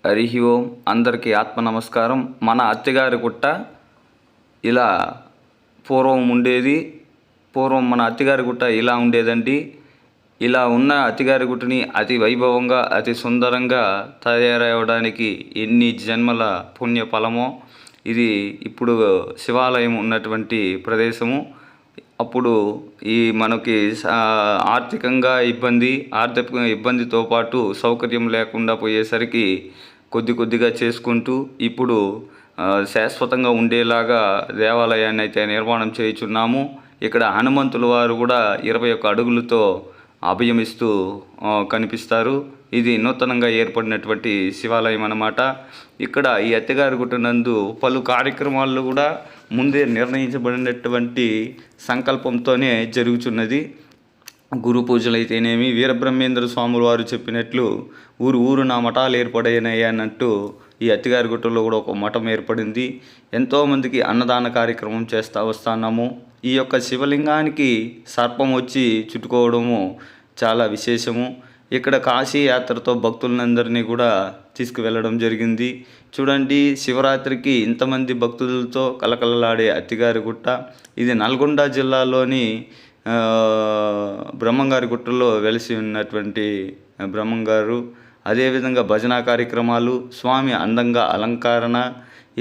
హరి ఓం. అందరికీ ఆత్మ నమస్కారం. మన అత్తగారి గుట్ట ఇలా పూర్వం ఉండేది. పూర్వం మన అత్తగారి గుట్ట ఇలా ఉండేదండి. ఇలా ఉన్న అత్తగారి గుట్టని అతి వైభవంగా అతి సుందరంగా తయారవడానికి ఎన్ని జన్మల పుణ్య ఫలమో. ఇది ఇప్పుడు శివాలయం ఉన్నటువంటి ప్రదేశము. అప్పుడు ఈ మనకి ఆర్థిక ఇబ్బందితో పాటు సౌకర్యం లేకుండా పోయేసరికి కొద్దిగా చేసుకుంటూ ఇప్పుడు శాశ్వతంగా ఉండేలాగా దేవాలయాన్ని అయితే నిర్మాణం చేయుచున్నాము. ఇక్కడ హనుమంతుల వారు కూడా 21 అడుగులతో అభయమిస్తూ కనిపిస్తారు. ఇది నూతనంగా ఏర్పడినటువంటి శివాలయం అన్నమాట. ఇక్కడ ఈ అత్తగారి గుట్ట నందు పలు కార్యక్రమాలు కూడా ముందే నిర్ణయించబడినటువంటి సంకల్పంతోనే జరుగుతున్నది. గురు పూజలు అయితేనేమి, వీరబ్రహ్మేంద్ర స్వాముల వారు చెప్పినట్లు ఊరు నా మఠాలు ఏర్పడాయి అన్నట్టు ఈ అత్తగారి గుట్టలో కూడా ఒక మఠం ఏర్పడింది. ఎంతోమందికి అన్నదాన కార్యక్రమం చేస్తూ వస్తున్నాము. ఈ యొక్క శివలింగానికి సర్పం వచ్చి చుట్టుకోవడము చాలా విశేషము. ఇక్కడ కాశీ యాత్రతో భక్తులందరినీ కూడా తీసుకువెళ్ళడం జరిగింది. చూడండి, శివరాత్రికి ఇంతమంది భక్తులతో కలకలలాడే అత్తగారి గుట్ట. ఇది నల్గొండ జిల్లాలోని బ్రహ్మంగారి గుట్టలో వెలిసి ఉన్నటువంటి బ్రహ్మంగారు. అదేవిధంగా భజన కార్యక్రమాలు, స్వామి అందంగా అలంకరణ,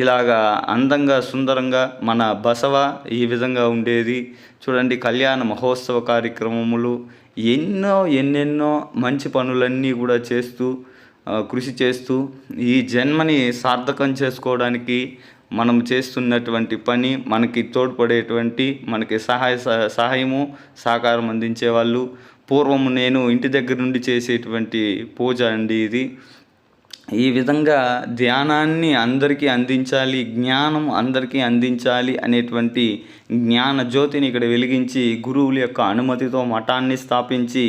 ఇలాగా అందంగా సుందరంగా మన బసవ ఈ విధంగా ఉండేది. చూడండి, కళ్యాణ మహోత్సవ కార్యక్రమములు ఎన్నెన్నో మంచి పనులన్నీ కూడా చేస్తూ కృషి చేస్తూ ఈ జన్మని సార్థకం చేసుకోవడానికి మనం చేస్తున్నటువంటి పని, మనకి తోడ్పడేటువంటి, మనకి సహాయము సహకారం అందించేవాళ్ళు. పూర్వము నేను ఇంటి దగ్గర నుండి చేసేటువంటి పూజ అండి ఇది. ఈ విధంగా ధ్యానాన్ని అందరికీ అందించాలి, జ్ఞానం అందరికీ అందించాలి అనేటువంటి జ్ఞాన జ్యోతిని ఇక్కడ వెలిగించి గురువుల యొక్క అనుమతితో మఠాన్ని స్థాపించి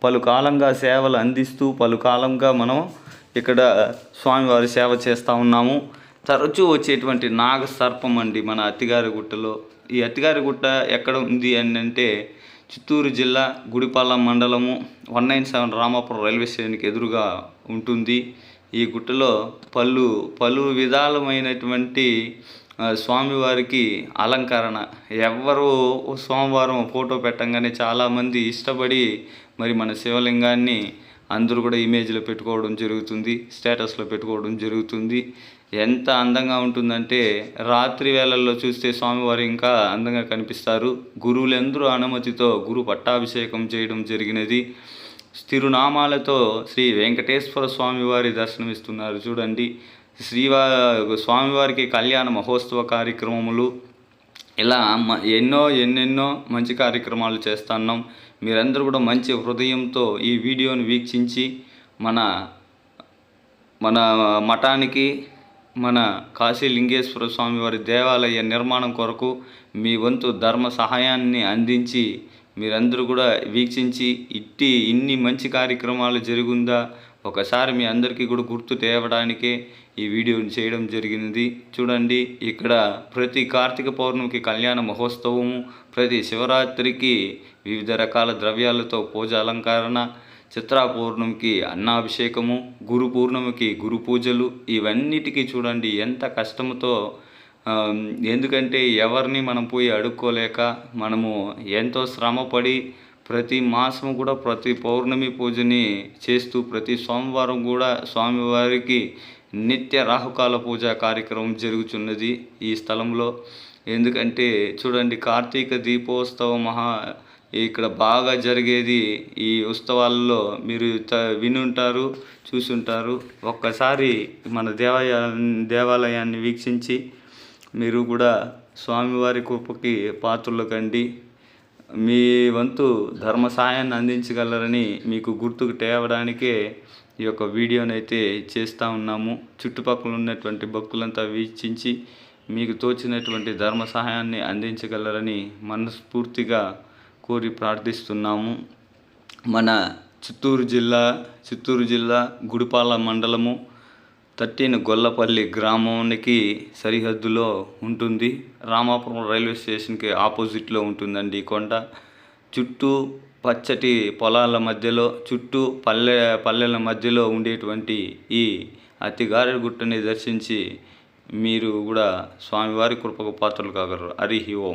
పలు కాలంగా సేవలు అందిస్తూ పలు కాలంగా మనం ఇక్కడ స్వామివారి సేవ చేస్తూ ఉన్నాము. తరచూ వచ్చేటువంటి నాగ సర్పం అండి మన అత్తగారి గుట్టలో. ఈ అత్తగారి గుట్ట ఎక్కడ ఉంది అని అంటే చిత్తూరు జిల్లా గుడిపాల మండలము 197 రామాపురం రైల్వే స్టేషన్కి ఎదురుగా ఉంటుంది. ఈ గుట్టలో పలు విధాలమైనటువంటి స్వామివారికి అలంకరణ. ఎవరు సోమవారం ఫోటో పెట్టంగానే చాలామంది ఇష్టపడి మరి మన శివలింగాన్ని అందరూ కూడా ఇమేజ్లో పెట్టుకోవడం జరుగుతుంది, స్టేటస్లో పెట్టుకోవడం జరుగుతుంది. ఎంత అందంగా ఉంటుందంటే రాత్రి వేళల్లో చూస్తే స్వామివారు ఇంకా అందంగా కనిపిస్తారు. గురువులందరూ అనుమతితో గురు పట్టాభిషేకం చేయడం జరిగినది. తిరునామాలతో శ్రీ వెంకటేశ్వర స్వామివారి దర్శనమిస్తున్నారు. చూడండి, స్వామివారికి కళ్యాణ మహోత్సవ కార్యక్రమములు, ఇలా ఎన్నెన్నో మంచి కార్యక్రమాలు చేస్తున్నాం. మీరందరూ కూడా మంచి హృదయంతో ఈ వీడియోని వీక్షించి మన మఠానికి, మన కాశీలింగేశ్వర స్వామివారి దేవాలయ నిర్మాణం కొరకు మీ వంతు ధర్మ సహాయాన్ని అందించి మీరందరూ కూడా వీక్షించి ఇన్ని మంచి కార్యక్రమాలు జరుగుందా ఒకసారి మీ అందరికీ కూడా గుర్తు తేవడానికే ఈ వీడియోని చేయడం జరిగినది. చూడండి, ఇక్కడ ప్రతి కార్తీక పౌర్ణమికి కళ్యాణ మహోత్సవము, ప్రతి శివరాత్రికి వివిధ రకాల ద్రవ్యాలతో పూజ అలంకరణ, చిత్రా పౌర్ణమికి అన్నాభిషేకము, గురు పూర్ణమికి గురు పూజలు, ఇవన్నిటికీ చూడండి ఎంత కష్టముతో. ఎందుకంటే ఎవరిని మనం పోయి అడుక్కోలేక మనము ఎంతో శ్రమపడి ప్రతి మాసము కూడా ప్రతి పౌర్ణమి పూజని చేస్తూ ప్రతి సోమవారం కూడా స్వామివారికి నిత్య రాహుకాల పూజ కార్యక్రమం జరుగుతున్నది ఈ స్థలంలో. ఎందుకంటే చూడండి, కార్తీక దీపోత్సవం ఇక్కడ బాగా జరిగేది. ఈ ఉత్సవాల్లో మీరు వినుంటారు, చూసుంటారు. ఒక్కసారి మన దేవాలయాన్ని వీక్షించి మీరు కూడా స్వామివారి కృపకి పాత్రలు కండి. మీ వంతు ధర్మ సాయాన్ని అందించగలరని మీకు గుర్తుకు తేవడానికే ఈ యొక్క వీడియోని అయితే చేస్తూ ఉన్నాము. చుట్టుపక్కల ఉన్నటువంటి భక్తులంతా వీక్షించి మీకు తోచినటువంటి ధర్మ సహాయాన్ని అందించగలరని మనస్ఫూర్తిగా కోరి ప్రార్థిస్తున్నాము. మన చిత్తూరు జిల్లా గుడిపాల మండలము 13 గొల్లపల్లి గ్రామానికి సరిహద్దులో ఉంటుంది. రామాపురం రైల్వే స్టేషన్కి ఆపోజిట్లో ఉంటుందండి ఈ కొండ. చుట్టూ పచ్చటి పొలాల మధ్యలో, చుట్టూ పల్లెల మధ్యలో ఉండేటువంటి ఈ అతి గారెడుగుట్టని దర్శించి మీరు కూడా స్వామివారి కృపకు పాత్రలు కాగలరు. హరి ఓం.